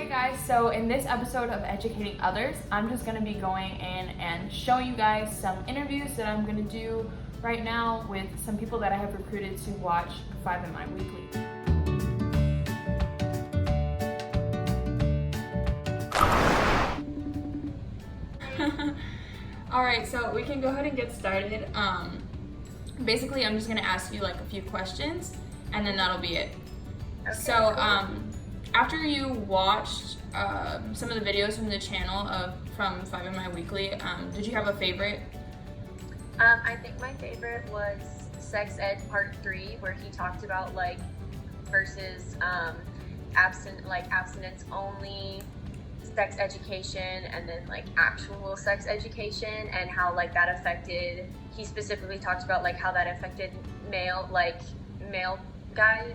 Guys, so in this episode of Educating Others, I'm just going to be going in and showing you guys some interviews that I'm going to do right now with some people that I have recruited to watch 5MI Weekly. Alright, so we can go ahead and get started. Basically, I'm just going to ask you like a few questions and then that'll be it. Okay, so, cool. After you watched some of the videos from the channel from 5MI Weekly, did you have a favorite? I think my favorite was Sex Ed Part 3, where he talked about versus abstinence only sex education and then actual sex education, and how that affected. He specifically talked about how that affected male guys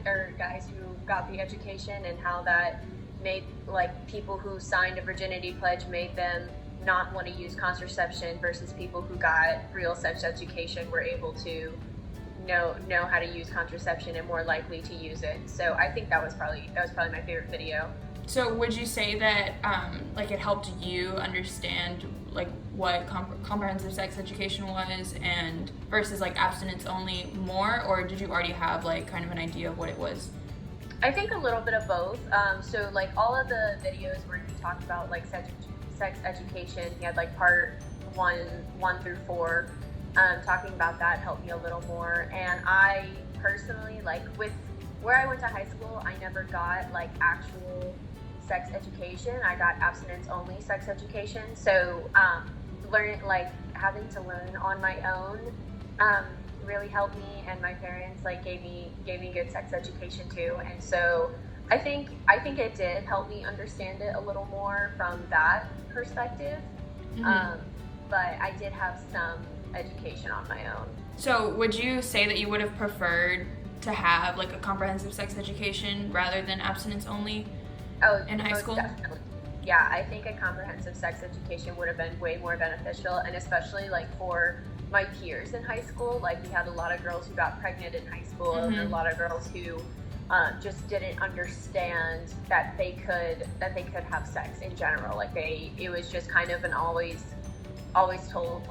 who got the education, and how that made people who signed a virginity pledge made them not want to use contraception, versus people who got real sex education were able to know how to use contraception and more likely to use it. So I think that was probably my favorite video. So would you say that it helped you understand what comprehensive sex education was and versus abstinence only more, or did you already have kind of an idea of what it was? I think a little bit of both. So all of the videos where he talked about sex education, he had part 1 through 4, talking about that helped me a little more. And I personally, with where I went to high school, I never got actual sex education. I got abstinence only sex education. So having to learn on my own really helped me, and my parents gave me good sex education too. And so I think it did help me understand it a little more from that perspective. Mm-hmm. But I did have some education on my own. So would you say that you would have preferred to have a comprehensive sex education rather than abstinence only in high school? Definitely. Yeah, I think a comprehensive sex education would have been way more beneficial, and especially for my peers in high school. We had a lot of girls who got pregnant in high school, Mm-hmm. and a lot of girls who just didn't understand that they could have sex in general. It was just kind of an always told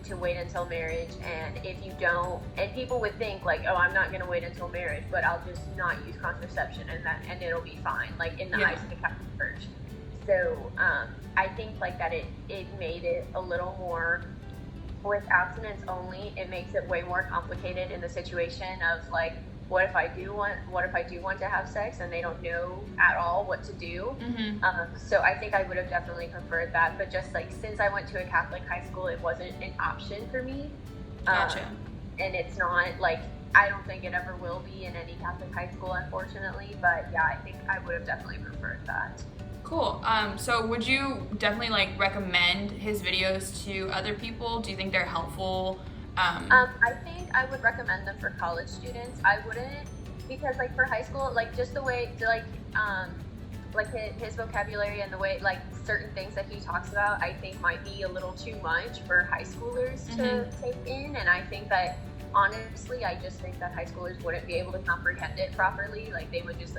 to wait until marriage, and if you don't, and people would think oh, I'm not going to wait until marriage, but I'll just not use contraception and it'll be fine, in the eyes of the Catholic Church. So I think that it made it a little more. With abstinence only, it makes it way more complicated in the situation of what if I do want to have sex and they don't know at all what to do. Mm-hmm. So I think I would have definitely preferred that, but just since I went to a Catholic high school, it wasn't an option for me. Gotcha. And it's not I don't think it ever will be in any Catholic high school, unfortunately, but yeah, I think I would have definitely preferred that. Cool. So would you definitely recommend his videos to other people? Do you think they're helpful? I think I would recommend them for college students. I wouldn't, because for high school, just the way his vocabulary and the way certain things that he talks about, I think might be a little too much for high schoolers to Mm-hmm. take in. And I think that honestly, I just think that high schoolers wouldn't be able to comprehend it properly. They would just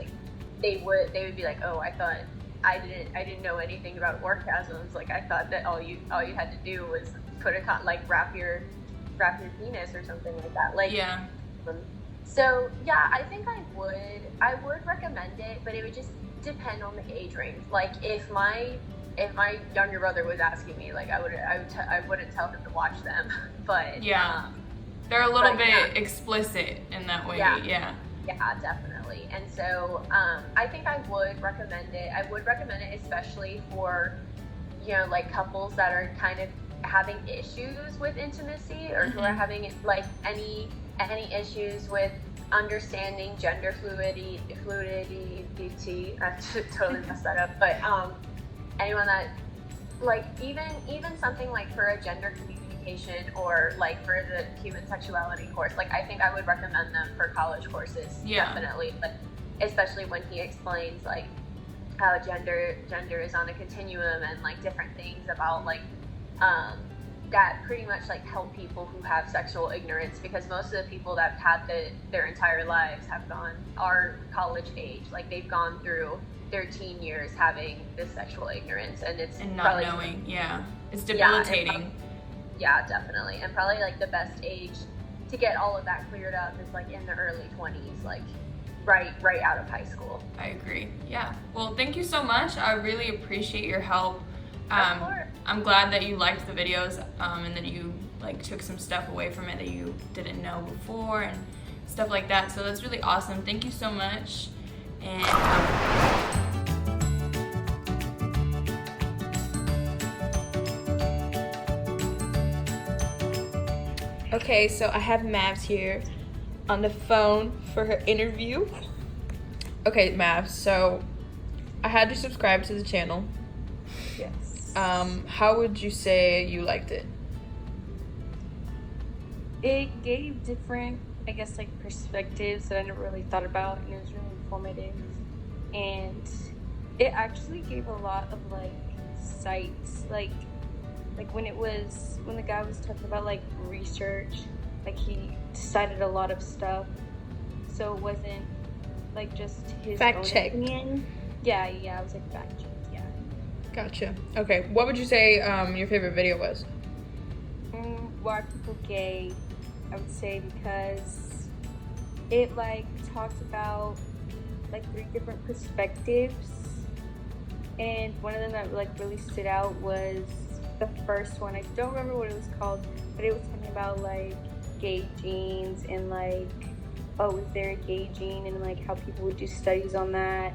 they would be oh, I thought I didn't know anything about orgasms. I thought that all you had to do was put wrap your penis or something like that. Yeah. So yeah, I think I would recommend it, but it would just depend on the age range. If my younger brother was asking me, I wouldn't tell him to watch them. But Yeah. They're a little bit yeah. explicit in that way. Yeah. Yeah. Yeah, definitely. And so I think I would recommend it. I would recommend it especially for, couples that are kind of having issues with intimacy, or who are having any issues with understanding gender fluidity. I totally messed that up. But anyone that even something for a gender communication, or for the human sexuality course, I think I would recommend them for college courses. Yeah. Definitely. Especially when he explains how gender is on a continuum, and different things about that pretty much like help people who have sexual ignorance, because most of the people that have had their entire lives are college age, like they've gone through their teen years having this sexual ignorance, and not probably, knowing. It's debilitating. Yeah, definitely. And probably like the best age to get all of that cleared up is like in the early 20s, like right out of high school. I agree. Yeah. Well, thank you so much. I really appreciate your help. Of course. I'm glad that you liked the videos, and that you like took some stuff away from it that you didn't know before and stuff like that. So that's really awesome. Thank you so much. And okay, so I have Mavs here on the phone for her interview. Okay, Mavs, so I had to subscribe to the channel. Yes. How would you say you liked it? It gave different, I guess, like perspectives that I never really thought about, and it was really informative. And it actually gave a lot of like sites, like when the guy was talking about like research, like he cited a lot of stuff, so it wasn't like just his Fact own check. opinion. Yeah, I was like fact check. Yeah. Gotcha. Okay, what would you say your favorite video was? Why are people gay? I would say because it like talks about like 3 different perspectives, and one of them that like really stood out was the first one. I don't remember what it was called, but it was talking about like gay genes and like, oh, is there a gay gene, and like how people would do studies on that,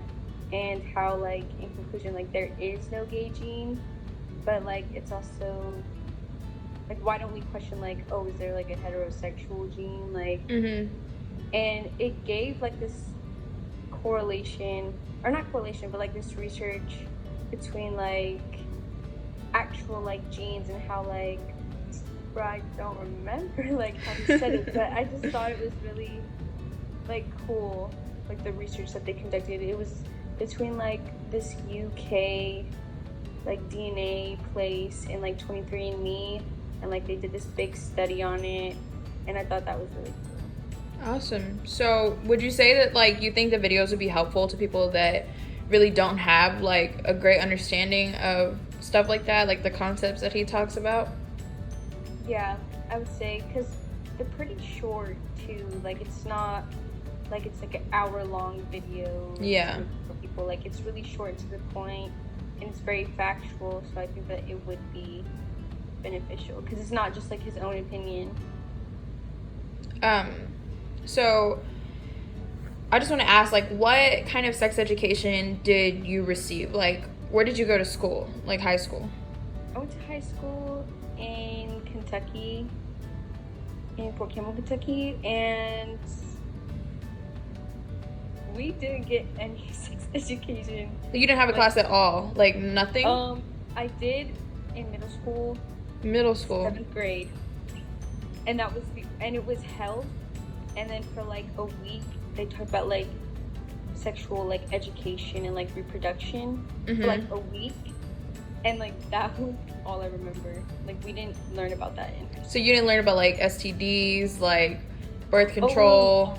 and how like in conclusion like there is no gay gene, but like it's also like, why don't we question like, oh, is there like a heterosexual gene, like and it gave like this correlation, or not correlation, but like this research between like actual like genes and how like, bro, I don't remember like how he said it, but I just thought it was really like cool, like the research that they conducted. It was between like this UK like DNA place and like 23andMe, and like they did this big study on it, and I thought that was really cool. Awesome. So would you say that like you think the videos would be helpful to people that really don't have like a great understanding of stuff like that, like the concepts that he talks about? Yeah, I would say, because they're pretty short too. Like it's not like it's like an hour-long video. Yeah. For people, like it's really short to the point, and it's very factual. So I think that it would be beneficial because it's not just like his own opinion. So I just want to ask, like, what kind of sex education did you receive? Like, where did you go to school? Like high school? I went to high school in Kentucky, in Fort Campbell, Kentucky, and we didn't get any sex education. You didn't have a class at all? Like nothing? I did in middle school. Middle school. 7th grade. And it was held, and then for like a week they talked about like sexual like education and like reproduction for like a week, and like that was all I remember. Like we didn't learn about that in high school. So you didn't learn about like STDs, like birth control?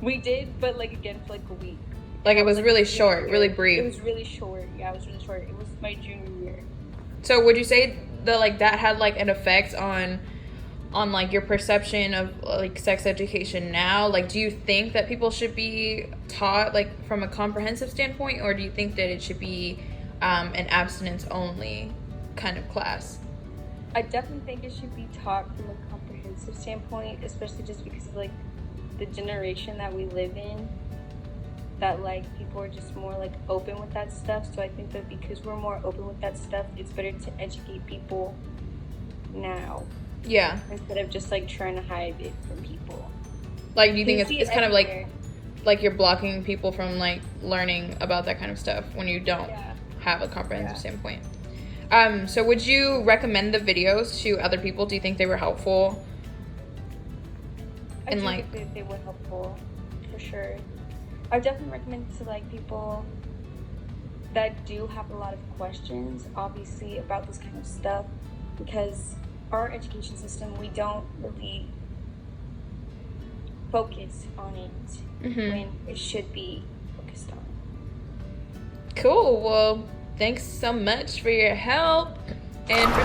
We did, but like again for like a week. Like it was really short, really brief. It was really short. Yeah, it was really short. It was my junior year. So would you say that like that had like an effect on like your perception of like sex education now? Like, do you think that people should be taught like from a comprehensive standpoint, or do you think that it should be an abstinence only kind of class? I definitely think it should be taught from a comprehensive standpoint, especially just because of like the generation that we live in, that like people are just more like open with that stuff. So I think that because we're more open with that stuff, it's better to educate people now. Yeah. Instead of just like trying to hide it from people. Like, do you think it's kind of everywhere. like you're blocking people from like learning about that kind of stuff when you don't have a comprehensive standpoint? So would you recommend the videos to other people? Do you think they were helpful? I do think they were helpful, for sure. I definitely recommend it to like people that do have a lot of questions, obviously, about this kind of stuff, because our education system, we don't really focus on it when it should be focused on. Cool. Well, thanks so much for your help and for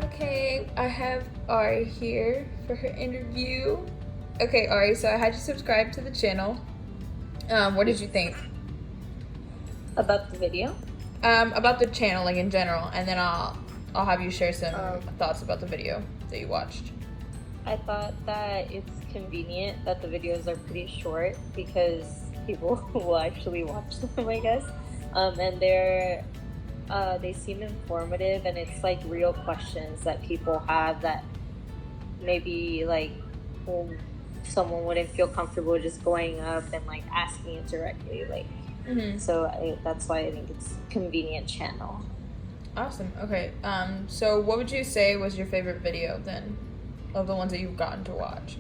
Okay, I have Ari here for her interview. Okay, Ari, so I had you subscribe to the channel. What did you think? About the video? About the channel, like in general, and then I'll have you share some thoughts about the video that you watched. I thought that it's convenient that the videos are pretty short because people will actually watch them, I guess. And they seem informative, and it's like real questions that people have that maybe like someone wouldn't feel comfortable just going up and like asking it directly, like. So that's why I think it's a convenient channel. Awesome. Okay. So what would you say was your favorite video then, of the ones that you've gotten to watch?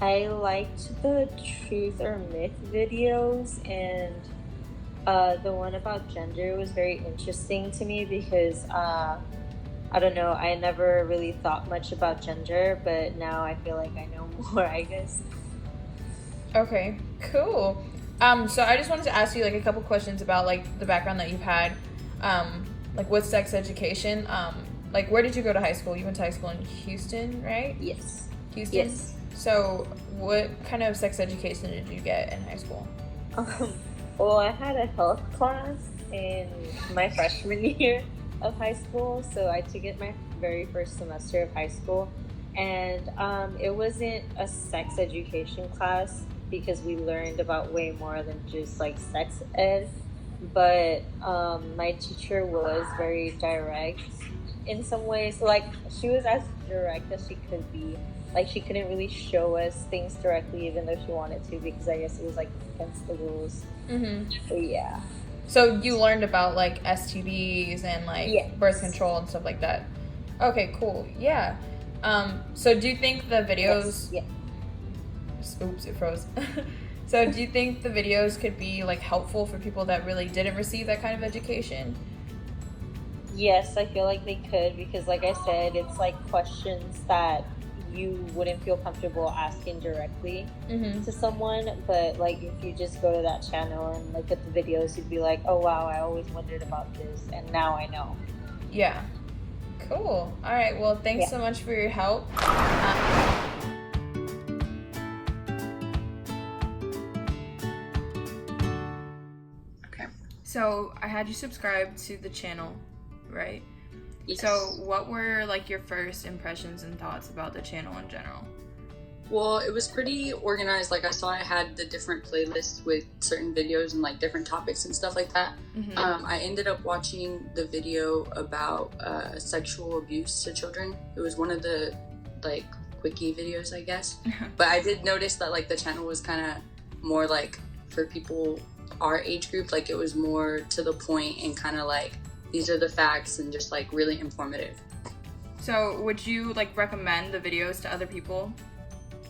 I liked the truth or myth videos, and the one about gender was very interesting to me because I don't know, I never really thought much about gender, but now I feel like I know more, I guess. Okay, cool. So I just wanted to ask you like a couple questions about like the background that you've had, like with sex education. Like where did you go to high school? You went to high school in Houston, right? Yes. Houston? Yes. So what kind of sex education did you get in high school? Well, I had a health class in my freshman year of high school, so I took it my very first semester of high school, and it wasn't a sex education class because we learned about way more than just like sex ed, but my teacher was very direct in some ways. Like she was as direct as she could be. Like she couldn't really show us things directly even though she wanted to, because I guess it was like against the rules. So yeah. So you learned about like STDs and like birth control and stuff like that. Okay, cool. Yeah. So do you think the videos Oops, it froze. So do you think the videos could be like helpful for people that really didn't receive that kind of education? Yes, I feel like they could, because like I said, it's like questions that you wouldn't feel comfortable asking directly to someone, but like if you just go to that channel and look at the videos, you'd be like, oh wow, I always wondered about this and now I know. Yeah. Cool. All right, well thanks so much for your help. So I had you subscribe to the channel, right? Yes. So what were like your first impressions and thoughts about the channel in general? Well, it was pretty organized. Like I saw I had the different playlists with certain videos and like different topics and stuff like that. I ended up watching the video about sexual abuse to children. It was one of the like quickie videos, I guess. But I did notice that like the channel was kind of more like for people our age group. Like it was more to the point and kind of like these are the facts and just like really informative. So would you like recommend the videos to other people?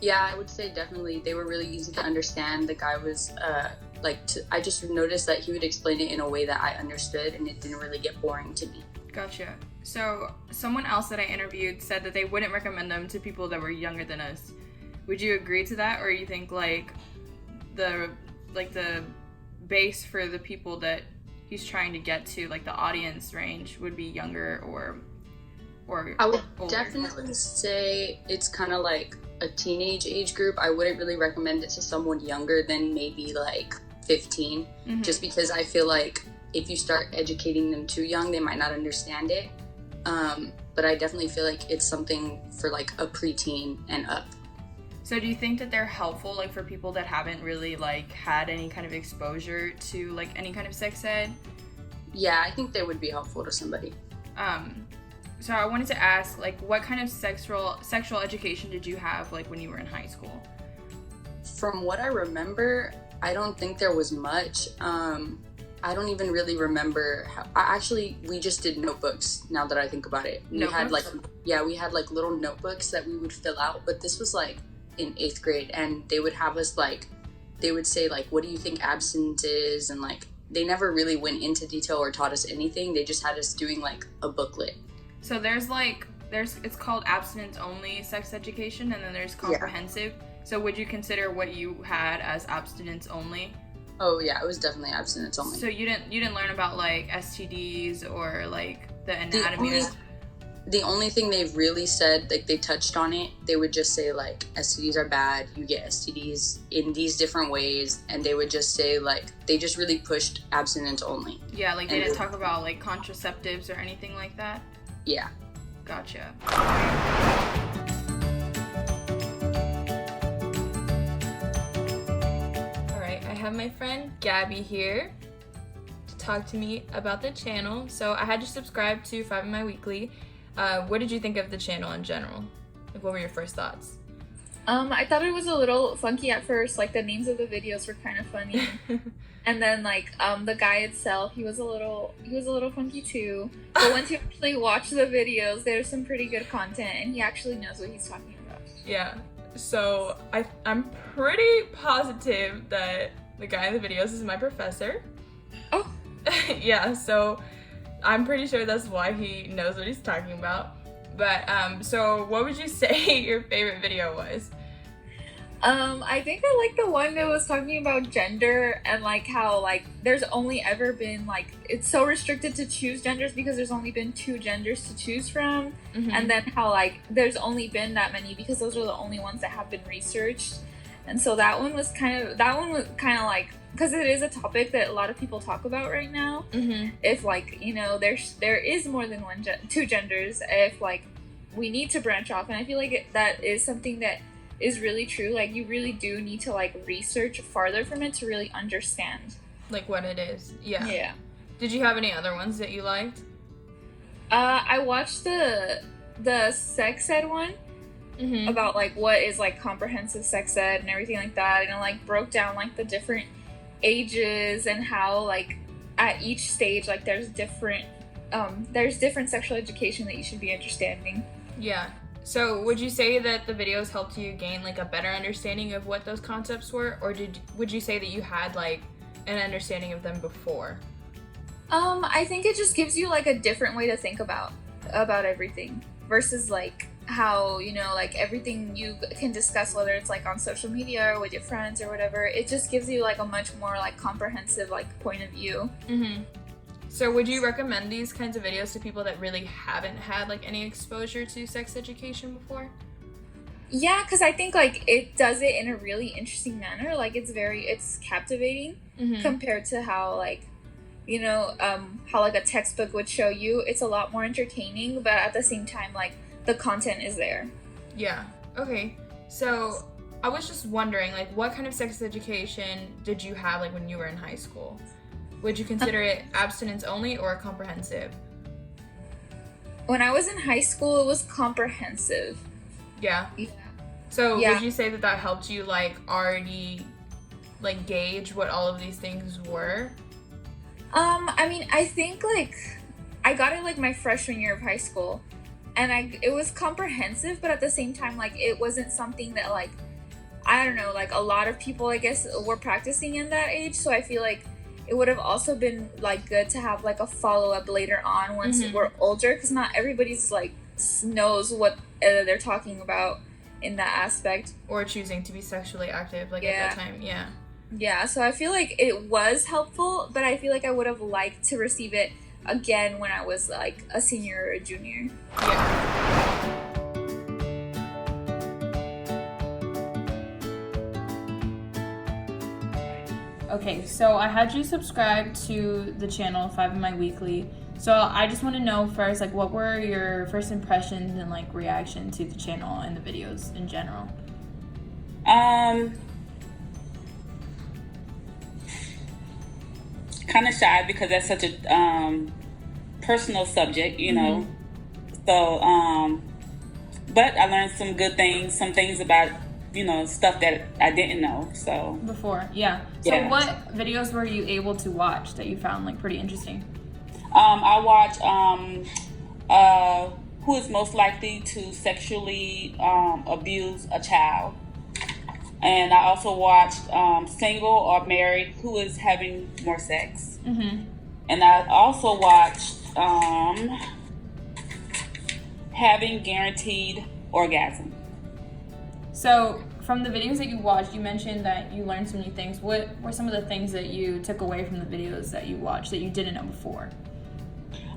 Yeah, I would say definitely. They were really easy to understand. The guy was I just noticed that he would explain it in a way that I understood and it didn't really get boring to me. Gotcha. So someone else that I interviewed said that they wouldn't recommend them to people that were younger than us. Would you agree to that, or you think like the base for the people that he's trying to get to, like the audience range, would be younger or I would older? Definitely say it's kind of like a teenage age group. I wouldn't really recommend it to someone younger than maybe like 15, just because I feel like if you start educating them too young, they might not understand it. But I definitely feel like it's something for like a preteen and up. So do you think that they're helpful like for people that haven't really like had any kind of exposure to like any kind of sex ed? Yeah, I think they would be helpful to somebody. So I wanted to ask, like, what kind of sexual education did you have like when you were in high school? From what I remember, I don't think there was much. I don't even really remember we just did notebooks, now that I think about it. We had like little notebooks that we would fill out, but this was like in 8th grade, and they would have us like they would say like, what do you think abstinence is? And like, they never really went into detail or taught us anything. They just had us doing like a booklet. So there's it's called abstinence only sex education, and then there's comprehensive. So would you consider what you had as abstinence only? Oh yeah, it was definitely abstinence only. So you didn't learn about like STDs or like the anatomy. The only thing they've really said, like they touched on it, they would just say like STDs are bad, you get STDs in these different ways, and they would just say like, they just really pushed abstinence only. Yeah, like they didn't talk about like contraceptives or anything like that? Yeah. Gotcha. Alright, I have my friend Gabby here to talk to me about the channel. So I had you subscribe to 5 in My Weekly. What did you think of the channel in general? Like, what were your first thoughts? I thought it was a little funky at first. Like, the names of the videos were kind of funny. And then, like, the guy itself, he was a little funky too. But once you actually watch the videos, there's some pretty good content, and he actually knows what he's talking about. Yeah. So I'm pretty positive that the guy in the videos is my professor. Oh. Yeah. So I'm pretty sure that's why he knows what he's talking about. But so what would you say your favorite video was? I think I like the one that was talking about gender and like how like there's only ever been like it's so restricted to choose genders because there's only been 2 genders to choose from, and then how like there's only been that many because those are the only ones that have been researched. And so that one was kind of like, because it is a topic that a lot of people talk about right now. If like, you know, there is more than 2 genders, if like we need to branch off, and I feel like that is something that is really true. Like, you really do need to like research farther from it to really understand like what it is. Yeah. Did you have any other ones that you liked? I watched the sex ed one about like what is like comprehensive sex ed and everything like that, and it like broke down like the different ages and how like at each stage like there's different sexual education that you should be understanding. Yeah. So would you say that the videos helped you gain like a better understanding of what those concepts were, or would you say that you had like an understanding of them before? I think it just gives you like a different way to think about everything versus like how, you know, like everything you can discuss, whether it's like on social media or with your friends or whatever. It just gives you like a much more like comprehensive like point of view. So would you recommend these kinds of videos to people that really haven't had like any exposure to sex education before? Yeah, because I think like it does it in a really interesting manner. Like it's captivating compared to how like, you know, how like a textbook would show you. It's a lot more entertaining, but at the same time like the content is there. Yeah. Okay. So I was just wondering, like, what kind of sex education did you have like when you were in high school? Would you consider it abstinence only or comprehensive? When I was in high school, it was comprehensive. Yeah. So would you say that helped you like already like gauge what all of these things were? I mean, I think like I got it like my freshman year of high school, and it was comprehensive, but at the same time like it wasn't something that like, I don't know, like a lot of people I guess were practicing in that age. So I feel like it would have also been like good to have like a follow-up later on once we're older, because not everybody's like knows what they're talking about in that aspect, or choosing to be sexually active like at that time. Yeah, so I feel like it was helpful, but I feel like I would have liked to receive it again when I was like a senior or a junior. Okay, so I had you subscribe to the channel 5 in My Weekly. So I just want to know first, like, what were your first impressions and like reaction to the channel and the videos in general? Kind of shy because that's such a personal subject, you know. So, but I learned some good things, some things about, you know, stuff that I didn't know. So before, So what videos were you able to watch that you found like pretty interesting? I watched who is most likely to sexually abuse a child. and I also watched Single or Married, Who is Having More Sex. Mm-hmm. And I also watched Having Guaranteed Orgasm. So, from the videos that you watched, you mentioned that you learned some new things. What were some of the things that you took away from the videos that you watched that you didn't know before?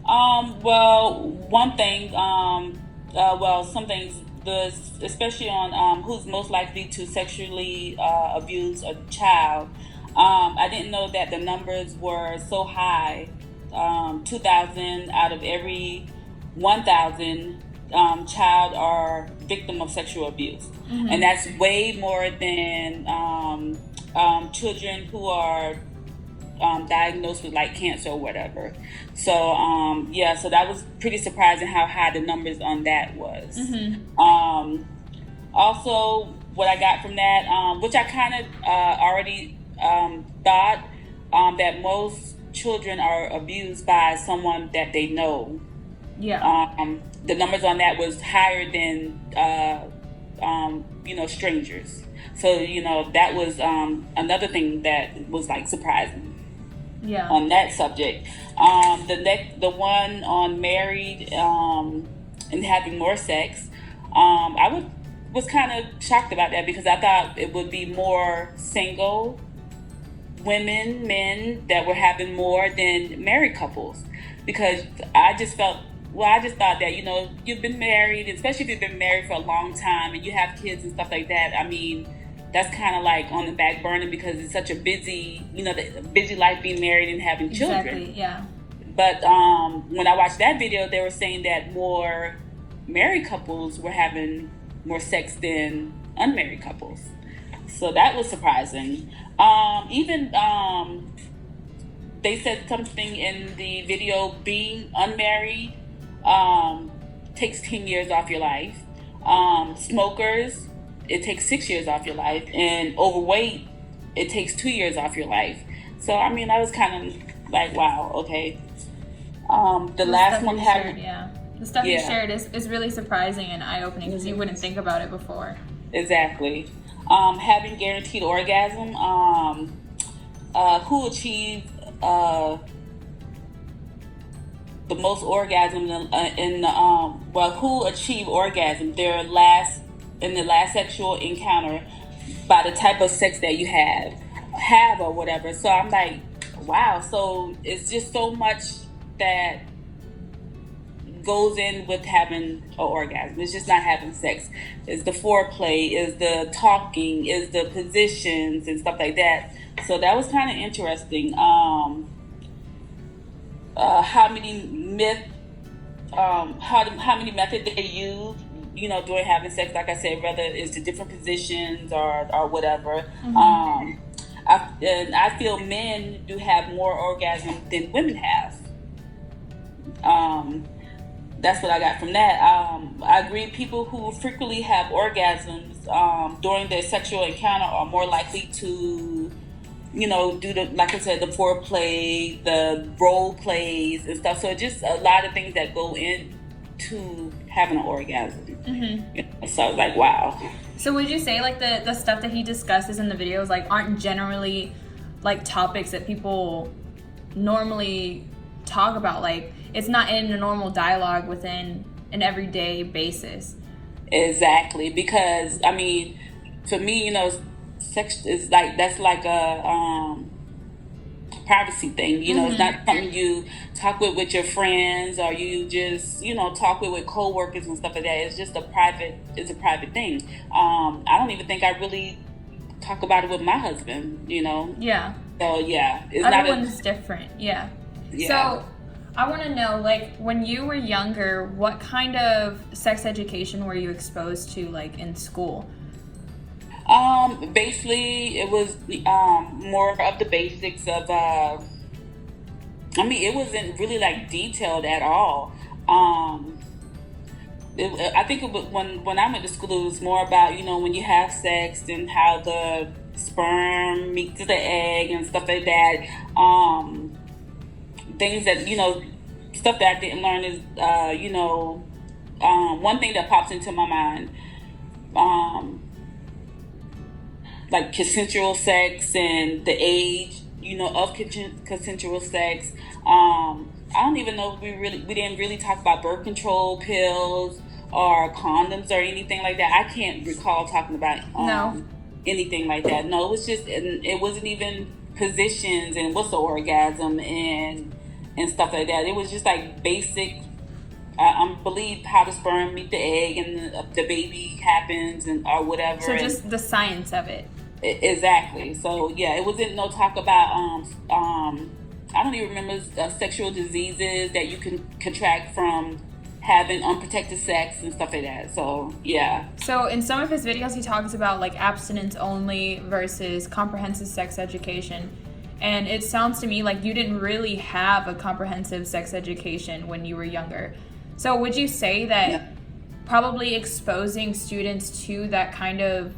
Well, one thing, some things, especially on who's most likely to sexually abuse a child. I didn't know that the numbers were so high. 2,000 out of every 1,000 child are victim of sexual abuse. Mm-hmm. And that's way more than children who are diagnosed with like cancer or whatever. So so that was pretty surprising how high the numbers on that was. Mm-hmm. Also, what I got from that, which I kind of already thought, that most children are abused by someone that they know. Yeah. The numbers on that was higher than strangers. So that was another thing that was like surprising. Yeah. On that subject, the one on married and having more sex, I was kind of shocked about that because I thought it would be more single men that were having more than married couples, because I just thought that you've been married, especially if you've been married for a long time and you have kids and stuff like that. I mean, that's kind of like on the back burner because it's such a busy life being married and having children. Exactly, yeah. But when I watched that video, they were saying that more married couples were having more sex than unmarried couples. So that was surprising. Even they said something in the video, being unmarried takes 10 years off your life. Smokers, it takes 6 years off your life, and overweight, it takes 2 years off your life. So I mean, I was kind of like, wow, okay. The last one had, the stuff you shared is really surprising and eye-opening because you wouldn't think about it before. Exactly. Having guaranteed orgasm, who achieved the most orgasm who achieved orgasm in the last sexual encounter by the type of sex that you have or whatever. So I'm like, wow. So it's just so much that goes in with having an orgasm. It's just not having sex. It's the foreplay, is the talking, is the positions and stuff like that. So that was kind of interesting. How many methods they use, during having sex. Like I said, whether it's the different positions or whatever. Mm-hmm. I feel men do have more orgasm than women have. That's what I got from that. I agree. People who frequently have orgasms during their sexual encounter are more likely to, do like I said, the foreplay, the role plays and stuff. So just a lot of things that go into having an orgasm. Mm-hmm. So I was like, wow. So would you say like the stuff that he discusses in the videos like aren't generally like topics that people normally talk about? Like it's not in a normal dialogue within an everyday basis. Exactly, because I mean, to me, sex is that's like a privacy thing. Mm-hmm. It's not something you talk with your friends, or you just talk with coworkers and stuff like that. It's just a private thing. I don't even think I really talk about it with my husband. Yeah. So yeah, everyone's different. Yeah. So I want to know, like, when you were younger, what kind of sex education were you exposed to, like, in school? Basically, it was more of the basics of. It wasn't really like detailed at all. I think it was, when I went to school, it was more about when you have sex and how the sperm meets the egg and stuff like that. Things that stuff that I didn't learn is one thing that pops into my mind. like consensual sex and the age, of consensual sex. I don't even know if we didn't really talk about birth control pills or condoms or anything like that. I can't recall talking about No. anything like that. No, it was just, and it wasn't even positions and what's the orgasm and stuff like that. It was just like basic. I believe how the sperm meet the egg and the baby happens and or whatever. So just the science of it. Exactly. So yeah, it wasn't no talk about I don't even remember sexual diseases that you can contract from having unprotected sex and stuff like that. So yeah. So in some of his videos, he talks about like abstinence only versus comprehensive sex education. And it sounds to me like you didn't really have a comprehensive sex education when you were younger. So would you say that probably exposing students to that kind of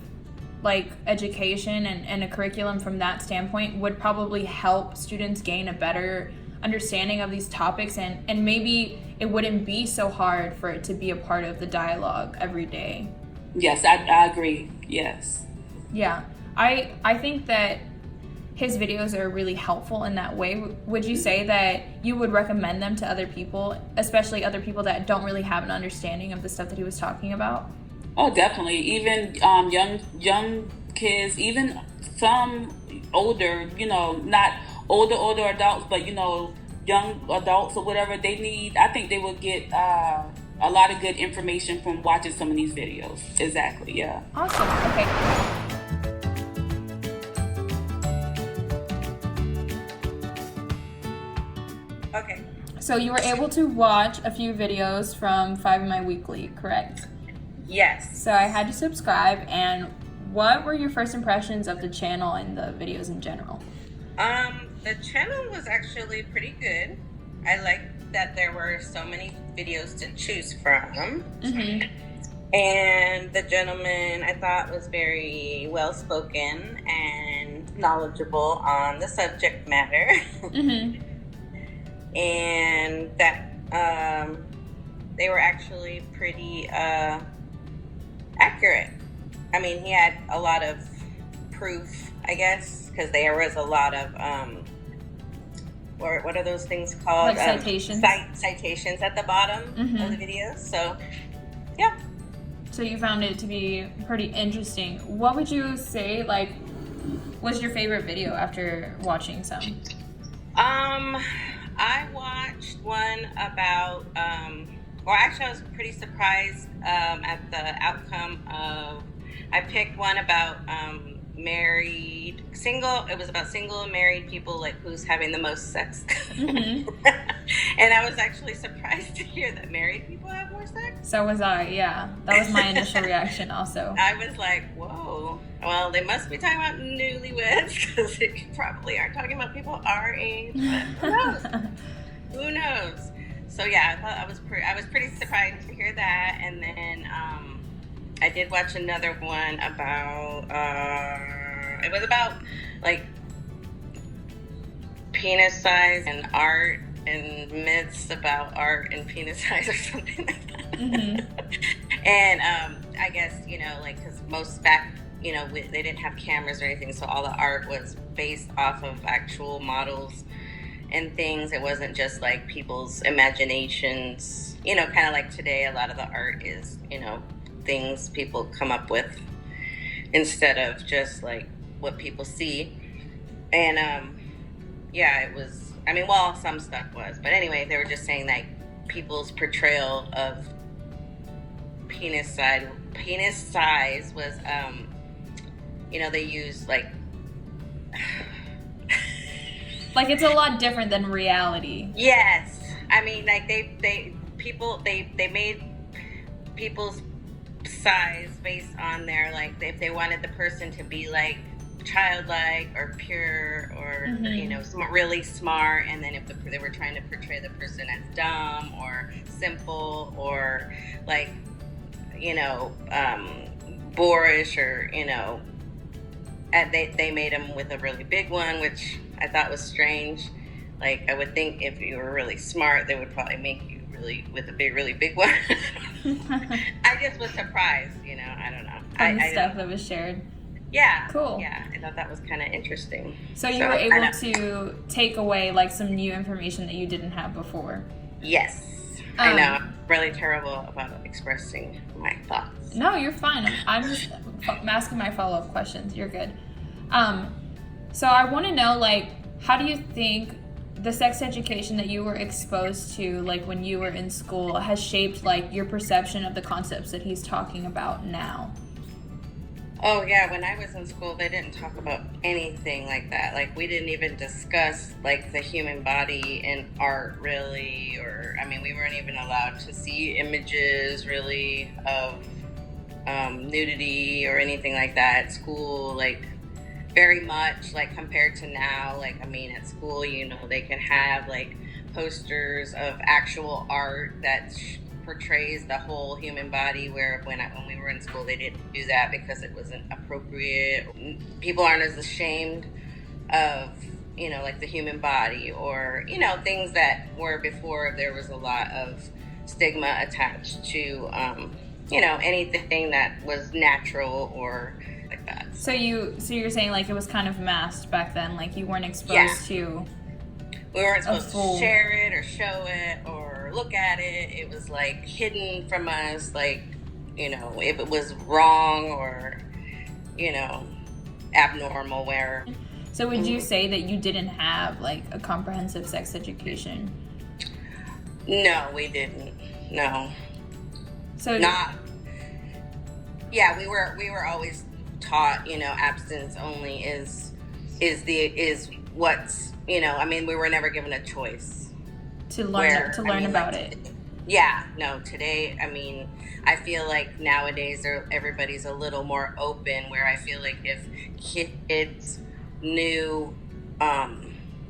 like education and a curriculum from that standpoint would probably help students gain a better understanding of these topics, and maybe it wouldn't be so hard for it to be a part of the dialogue every day? Yes, I agree. Yes. Yeah. I think that his videos are really helpful in that way. Would you say that you would recommend them to other people, especially other people that don't really have an understanding of the stuff that he was talking about? Oh, definitely. Even young kids, even some older, not older adults, but young adults or whatever, I think they would get a lot of good information from watching some of these videos. Exactly. Yeah. Awesome. Okay. Okay. So you were able to watch a few videos from 5MI Weekly, correct? Yes. So I had to subscribe, and what were your first impressions of the channel and the videos in general? The channel was actually pretty good. I liked that there were so many videos to choose from. Mm-hmm. And the gentleman, I thought, was very well spoken and knowledgeable on the subject matter. Mm-hmm. And that they were actually pretty accurate. I mean, he had a lot of proof, I guess, because there was a lot of what are those things called? Like citations. Citations at the bottom of the videos. So, yeah. So you found it to be pretty interesting. What would you say, like, was your favorite video after watching some? I watched one about, well, actually, I was pretty surprised at the outcome of. I picked one about it was about single and married people, like who's having the most sex. Mm-hmm. And I was actually surprised to hear that married people have more sex. So was I, yeah. That was my initial reaction also. I was like, whoa. Well, they must be talking about newlyweds, because they probably aren't talking about people our age. But who knows? Who knows? So yeah, I thought I was pretty surprised to hear that. And then I did watch another one about it was about like penis size and art and myths about art and penis size or something like that. Mm-hmm. And I guess, like, because most back, they didn't have cameras or anything, so all the art was based off of actual models and things. It wasn't just like people's imaginations, kind of like today, a lot of the art is, things people come up with instead of just like what people see. And yeah, it was, some stuff was, but anyway, they were just saying like people's portrayal of penis size was they use like like it's a lot different than reality. Yes. I mean, like they made people's size based on their, like, if they wanted the person to be like childlike or pure or really smart, and then if they were trying to portray the person as dumb or simple or like boorish or and they made them with a really big one, which I thought was strange. Like, I would think if you were really smart, they would probably make you with a really big one. I just was surprised, I don't know. From the stuff that was shared. Yeah. Cool. Yeah, I thought that was kind of interesting. So you were able to take away like some new information that you didn't have before. Yes. I know. I'm really terrible about expressing my thoughts. No, you're fine. I'm just asking my follow-up questions. You're good. So I want to know, like, how do you think the sex education that you were exposed to, like, when you were in school has shaped, like, your perception of the concepts that he's talking about now? Oh, yeah. When I was in school, they didn't talk about anything like that. Like, we didn't even discuss, like, the human body in art, really. Or, I mean, we weren't even allowed to see images, really, of nudity or anything like that at school. Like, very much, like, compared to now. Like, I mean, at school, you know, they can have, like, posters of actual art that portrays the whole human body, where when we were in school they didn't do that because it wasn't appropriate. People aren't as ashamed of, you know, like the human body, or, you know, things that were before. There was a lot of stigma attached to you know, anything that was natural or like that. So you're saying like it was kind of masked back then, like you weren't exposed to. We weren't supposed to share it or show it or look at it. It was like hidden from us, like, you know, if it was wrong or, you know, abnormal. Where. So would you say that you didn't have like a comprehensive sex education? No, we didn't. No. So not. Yeah, we were always taught, you know, abstinence only is what's, you know, I mean, we were never given a choice to learn about it. Yeah, no, today, I mean, I feel like nowadays everybody's a little more open, where I feel like if kids knew,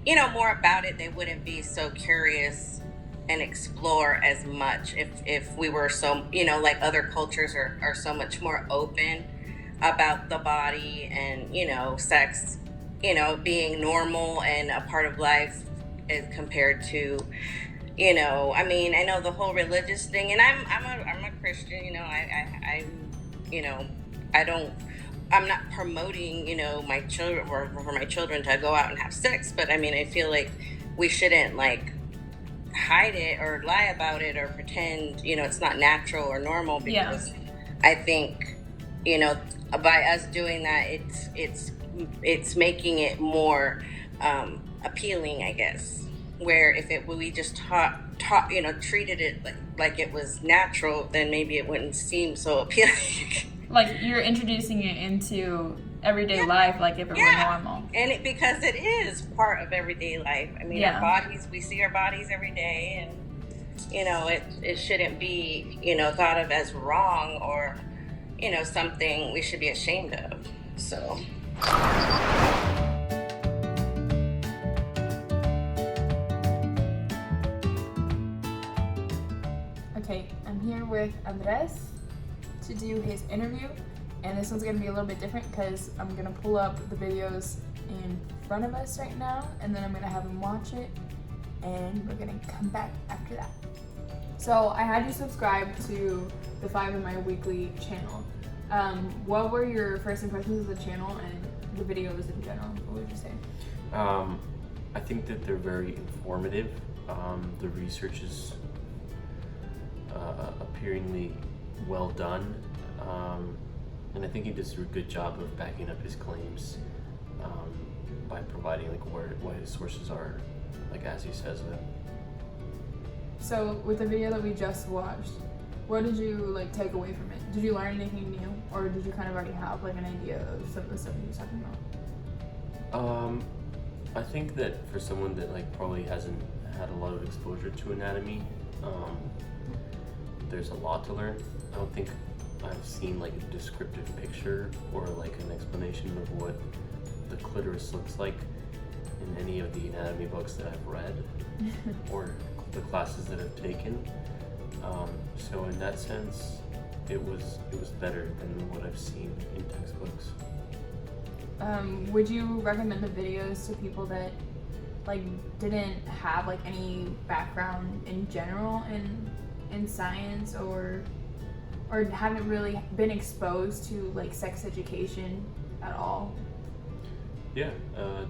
you know, more about it, they wouldn't be so curious and explore as much. If we were so, you know, like other cultures are so much more open about the body and, you know, sex, you know, being normal and a part of life as compared to, you know, I mean, I know the whole religious thing, and I'm a Christian, you know, I'm, you know, I'm not promoting, you know, my children or for my children to go out and have sex, but I mean, I feel like we shouldn't like hide it or lie about it or pretend, you know, it's not natural or normal, because I think, you know, by us doing that, it's making it more appealing, I guess. Where if we just taught, you know, treated it like it was natural, then maybe it wouldn't seem so appealing. Like you're introducing it into everyday life, like if it were normal. And because it is part of everyday life. I mean, our bodies, we see our bodies every day, and, you know, it shouldn't be, you know, thought of as wrong or, you know, something we should be ashamed of. So. Okay, I'm here with Andres to do his interview, and this one's gonna be a little bit different because I'm gonna pull up the videos in front of us right now, and then I'm gonna have him watch it, and we're gonna come back after that. So I had you subscribe to the 5 in My Weekly channel. What were your first impressions of the channel and the videos in general? What would you say? I think that they're very informative. The research is appearingly well done, and I think he does a good job of backing up his claims by providing like what his sources are, like as he says them. So with the video that we just watched, what did you like take away from it? Did you learn anything new, or did you kind of already have like an idea of some of the stuff he was talking about? I think that for someone that like probably hasn't had a lot of exposure to anatomy, there's a lot to learn. I don't think I've seen like a descriptive picture or like an explanation of what the clitoris looks like in any of the anatomy books that I've read or the classes that I've taken. So in that sense, it was better than what I've seen in textbooks. Would you recommend the videos to people that like didn't have like any background in general in science or haven't really been exposed to like sex education at all? Yeah,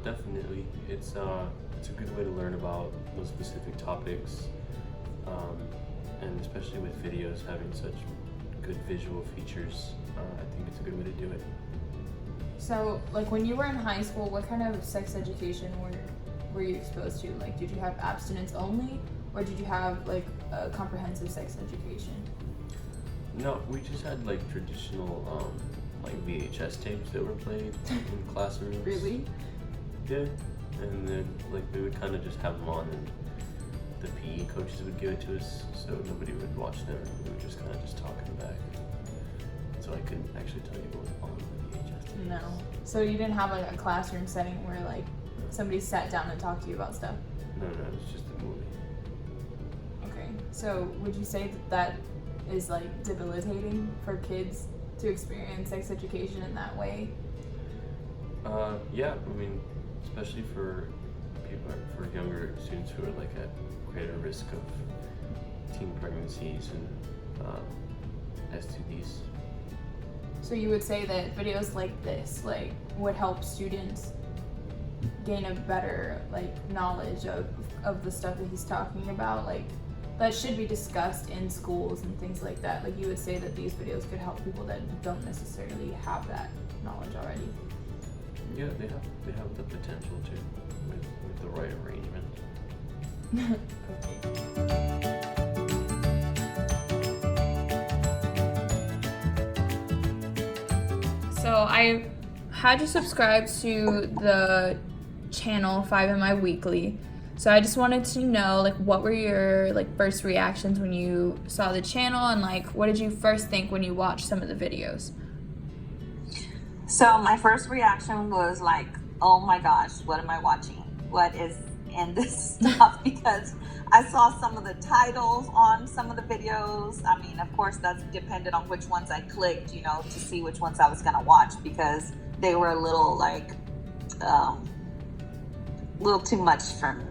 definitely. It's a good way to learn about those specific topics, and especially with videos having such good visual features, I think it's a good way to do it. So, like, when you were in high school, what kind of sex education were you exposed to? Like, did you have abstinence only, or did you have, like, a comprehensive sex education? No, we just had like traditional like VHS tapes that were played in classrooms. Really? Yeah, and then like we would kind of just have them on, and the PE coaches would give it to us, so nobody would watch them. We would just kind of just talk in the back. So I couldn't actually tell you what was on the VHS tapes. No. So you didn't have like a classroom setting where like somebody sat down and talked to you about stuff? No, it was just a movie. Okay. So would you say that is like debilitating for kids to experience sex education in that way? Yeah, I mean, especially for people, for younger students who are like at greater risk of teen pregnancies and STDs. So you would say that videos like this like would help students gain a better like knowledge of the stuff that he's talking about, like that should be discussed in schools and things like that. Like you would say that these videos could help people that don't necessarily have that knowledge already. Yeah, they have the potential to with the right arrangement. So I had you subscribe to the channel 5MI Weekly. So I just wanted to know, like, what were your like first reactions when you saw the channel, and like what did you first think when you watched some of the videos? So my first reaction was like, oh my gosh, what am I watching? What is in this stuff? Because I saw some of the titles on some of the videos. I mean, of course, that's dependent on which ones I clicked, you know, to see which ones I was going to watch, because they were a little like, little too much for me.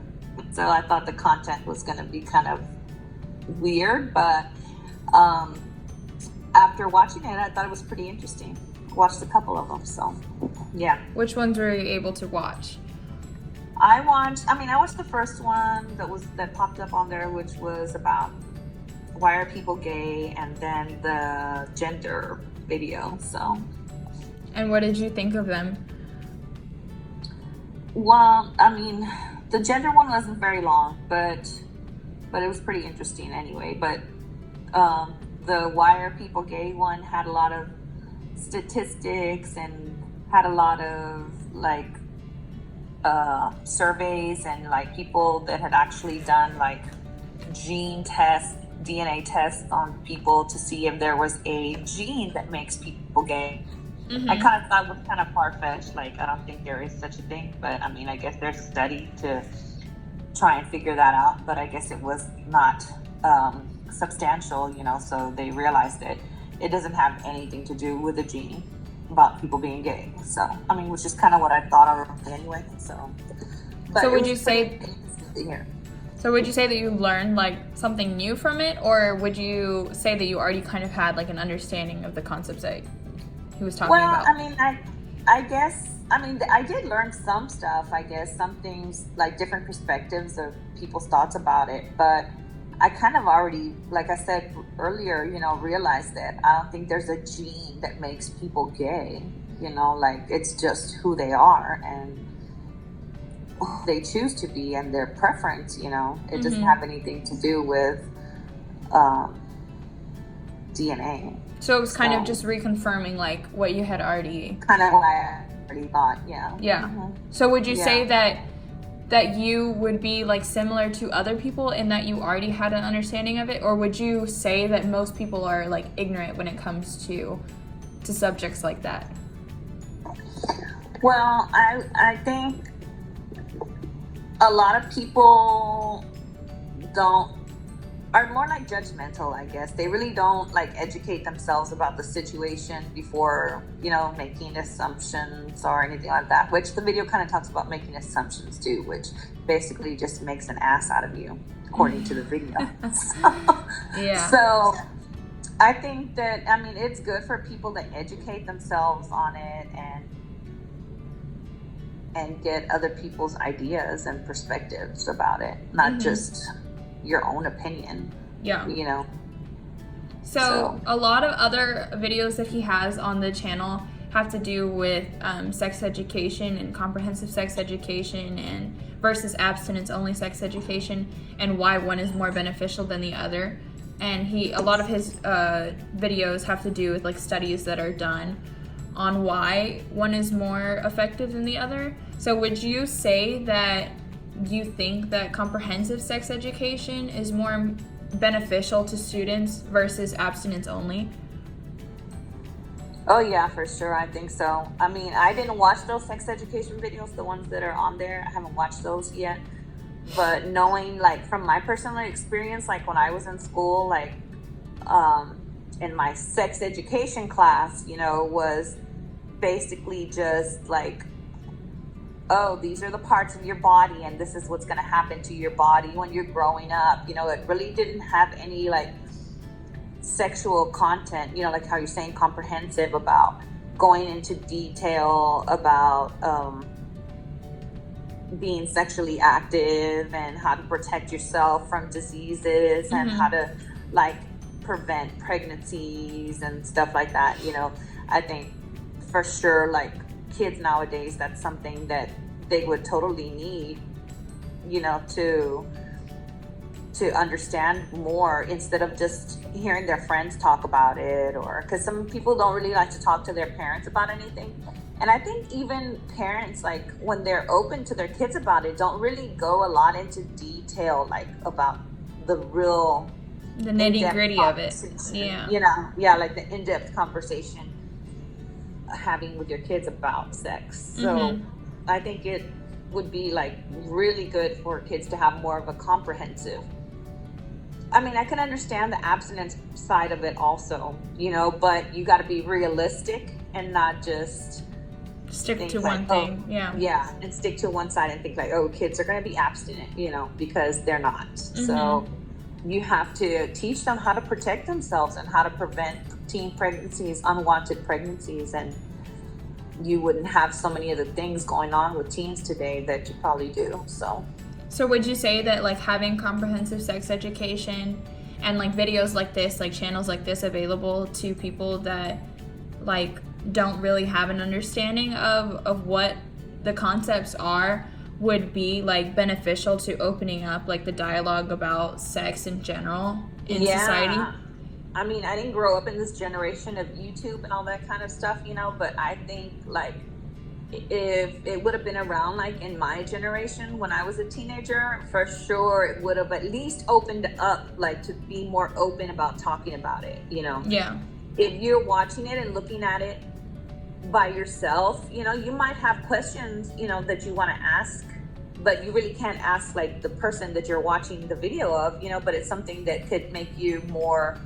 So I thought the content was going to be kind of weird, but after watching it, I thought it was pretty interesting. Watched a couple of them, so yeah. Which ones were you able to watch? I watched the first one that popped up on there, which was about why are people gay, and then the gender video. So. And what did you think of them? Well, I mean, the gender one wasn't very long, but it was pretty interesting anyway. But the why are people gay one had a lot of statistics and had a lot of like surveys and like people that had actually done like gene tests, DNA tests on people to see if there was a gene that makes people gay. Mm-hmm. I kind of thought it was kind of far-fetched. Like, I don't think there is such a thing, but I mean, I guess there's a study to try and figure that out, but I guess it was not substantial, you know, so they realized that it doesn't have anything to do with the gene about people being gay. So, I mean, which is kind of what I thought of anyway. So, but so would you say that you learned like something new from it, or would you say that you already kind of had like an understanding of the concepts that he was talking about? Well, I mean, I guess, I mean, I did learn some stuff, I guess, some things, like different perspectives of people's thoughts about it, but I kind of already, like I said earlier, you know, realized that I don't think there's a gene that makes people gay, you know, like it's just who they are and who they choose to be and their preference, you know, it doesn't have anything to do with DNA. So it was kind of just reconfirming like what you had already... Kind of what I already thought, yeah. Yeah. Mm-hmm. So would you say that you would be like similar to other people in that you already had an understanding of it, or would you say that most people are like ignorant when it comes to subjects like that? Well, I think a lot of people are more like judgmental, I guess. They really don't like educate themselves about the situation before, you know, making assumptions or anything like that, which the video kind of talks about making assumptions too, which basically just makes an ass out of you, according to the video. So I think that, I mean, it's good for people to educate themselves on it and and get other people's ideas and perspectives about it, not just your own opinion. Yeah. You know. So a lot of other videos that he has on the channel have to do with sex education and comprehensive sex education and versus abstinence only sex education, and why one is more beneficial than the other. And a lot of his videos have to do with like studies that are done on why one is more effective than the other. So would you say that you think that comprehensive sex education is more beneficial to students versus abstinence only? Oh yeah, for sure. I think so. I mean, I didn't watch those sex education videos, the ones that are on there. I haven't watched those yet. But knowing, like, from my personal experience, like when I was in school, like in my sex education class, you know, was basically just like, oh, these are the parts of your body and this is what's going to happen to your body when you're growing up. You know, it really didn't have any like sexual content, you know, like how you're saying comprehensive, about going into detail about being sexually active and how to protect yourself from diseases and how to like prevent pregnancies and stuff like that. You know, I think for sure, like kids nowadays, that's something that they would totally need, you know, to understand more, instead of just hearing their friends talk about it, or because some people don't really like to talk to their parents about anything. And I think even parents, like when they're open to their kids about it, don't really go a lot into detail, like about the nitty gritty of it. Yeah. You know, yeah, like the in-depth conversation having with your kids about sex. So I think it would be like really good for kids to have more of a comprehensive. I mean, I can understand the abstinence side of it also, you know, but you got to be realistic and not just stick to one thing. Yeah, and stick to one side and think like, oh, kids are going to be abstinent, you know, because they're not. So you have to teach them how to protect themselves and how to prevent teen pregnancies, unwanted pregnancies, and you wouldn't have so many of the things going on with teens today that you probably do. So would you say that like having comprehensive sex education and like videos like this, like channels like this available to people that like don't really have an understanding of what the concepts are, would be like beneficial to opening up like the dialogue about sex in general in society? I mean, I didn't grow up in this generation of YouTube and all that kind of stuff, you know, but I think like if it would have been around like in my generation when I was a teenager, for sure it would have at least opened up, like to be more open about talking about it, you know? Yeah. If you're watching it and looking at it by yourself, you know, you might have questions, you know, that you want to ask, but you really can't ask like the person that you're watching the video of, you know, but it's something that could make you more,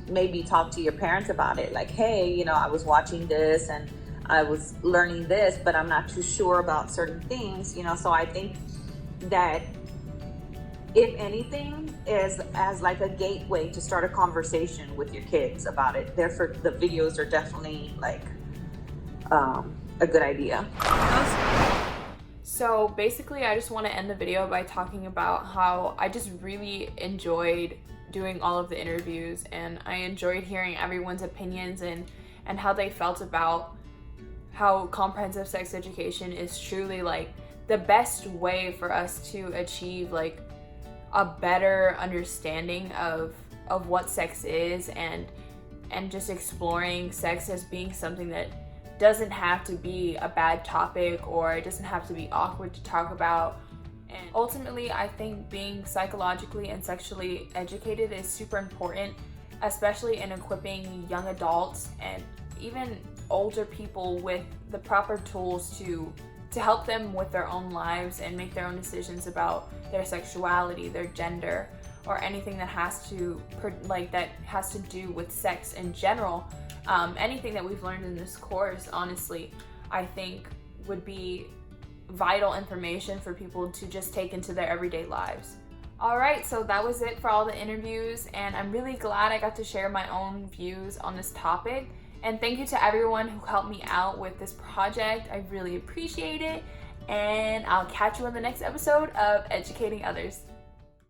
maybe talk to your parents about it. Like, hey, you know, I was watching this and I was learning this, but I'm not too sure about certain things, you know. So I think that if anything is as like a gateway to start a conversation with your kids about it, therefore the videos are definitely like a good idea. So basically I just want to end the video by talking about how I just really enjoyed doing all of the interviews, and I enjoyed hearing everyone's opinions and how they felt about how comprehensive sex education is truly like the best way for us to achieve like a better understanding of what sex is, and just exploring sex as being something that doesn't have to be a bad topic, or it doesn't have to be awkward to talk about. And ultimately, I think being psychologically and sexually educated is super important, especially in equipping young adults and even older people with the proper tools to help them with their own lives and make their own decisions about their sexuality, their gender, or anything that has to do with sex in general. Anything that we've learned in this course, honestly, I think would be vital information for people to just take into their everyday lives. Alright, so that was it for all the interviews, and I'm really glad I got to share my own views on this topic. And thank you to everyone who helped me out with this project. I really appreciate it. and I'll catch you on the next episode of Educating Others.